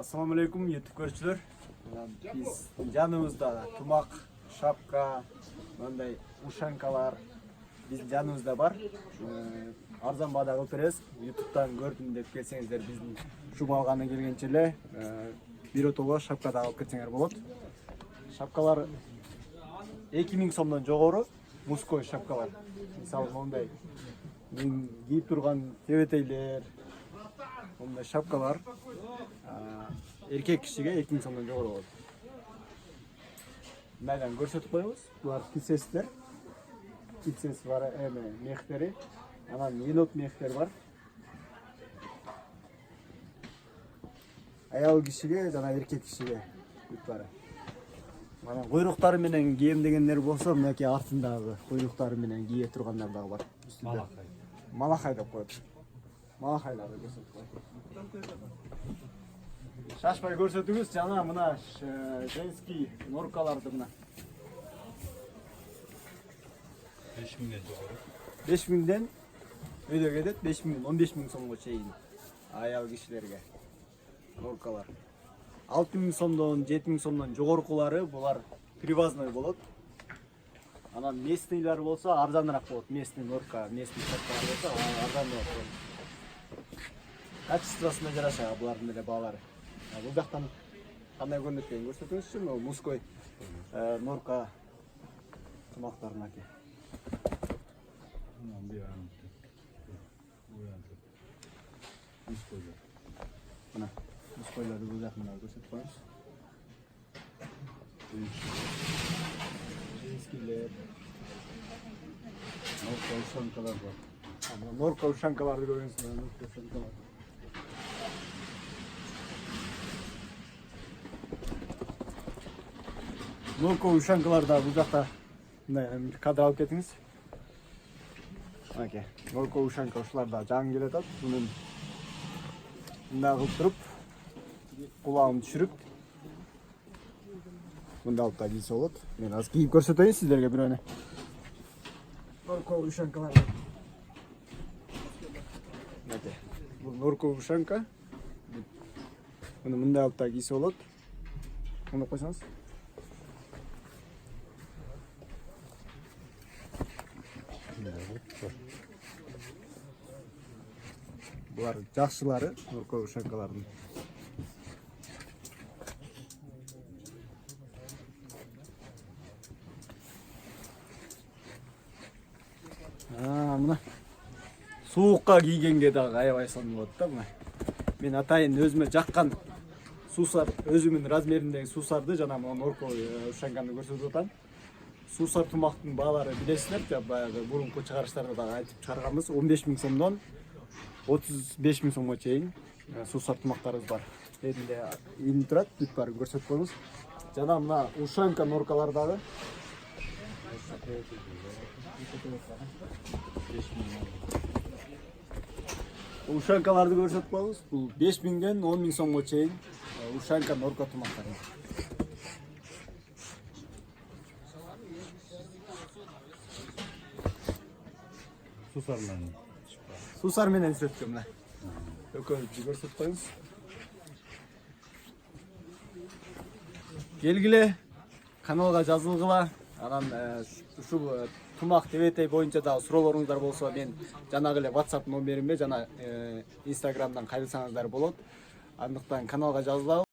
Assalamu alaikum YouTube көрүүчүлөр. Biz жаныбызда тумак, шапка, мындай ушанкалар биздин жаныбызда бар. Арзан баада кылып беребиз. YouTube'дан көрдүм деп келсеңиздер биздин шубалганы келгенче эле бир отого шапка да алып кетсеңер болот. Шапкалар 2000 сомдон жогору мужской шапкалар. Мисалы мондай мен кийип турган тебетейлер, мондай шапкалар эркек кишиге 2000 сомдон жогору болот. Мындан көрсөтүп коебуз. Булар кисестер. Кисес бар мехтери. Анан енот мехтер бар. Аял кишиге жана эркек кишиге бүт бар. Mana kuyruktары менен кийем дегендер болсо, мынакей артындагы кuyруктары менен кие тургандар дагы бар. Малахай. Малахай деп коет. Малахайларды көрсөтүп коет. Шашпай көрсөтүңүз, жана мына женский норкаларды мына. 5000ден жогору. 5000ден өйдө кетет, 5000, 15000 сомго чейин аял кишилерге норкалар. 6000 сомдон, 7000 сомдон жогоркулары булар привозной болот. Анан местныйлар болсо арзаныраак болот. Местный норка, местный шапкалар болсо арзаныраак болот. Качествосуна жараша булардын деле баалары. Бул жактан кандай көрүнөт экенин көрсөтүңүзчү, могу мужской норка тумактарына ке. Мына мужскойларды бул жактан көрсөтүп коебуз. Женскийлер, норка ушанкалар бар. Норка ушанкаларды көрүңүз, норка ушанкалар. Норка ушанкалар да бул жакта мындай кадр алып кетиңиз. Оке. Норка ушанка ушулар да жаңы келе атат. Мунун мындай кылып туруп, кулагын түшүрүп, мында алып та кийсе болот. Мен азыр кийип көрсөтөйүн сиздерге бирөөнү. Норка ушанкалар. Оке. Бул норка ушанка. Муну мындай алып та кийсе болот. Муну койсоңуз. Булар жакшылары норка ушанкалардын. Мына суукка кийгенге дагы аябай сонун болот да мына. Мен атайын өзүмө жаккан суусар, өзүмүн размериндеги суусарды жана мына норка ушанканы көрсөтүп атам. Суусар тумактын баалары билесиздер, баягы бурунку чыгарыштарда дагы айтып чыгарганбыз. 15000 сомдон 35000 сомго чейин суусар тумактарыбыз бар. Элинде илинип турат, бүт баарын көрсөтүп коебуз. Жана мына ушанка норкалар дагы ушанкаларды көрсөтүп коебуз. Бул 5000ден 10000 сомго чейин ушанка норка тумактары. Суусар менен сүрөткөн мына. Экөөбүздү көрсөтүп коебуз. Келгиле, каналга жазылгыла. Анан ушул тумак тебетей боюнча дагы суроолоруңуздар болсо мен жанагы эле WhatsApp номеримде жана Instagramдан кайрылсаңыздар болот. Андыктан каналга жазылалы.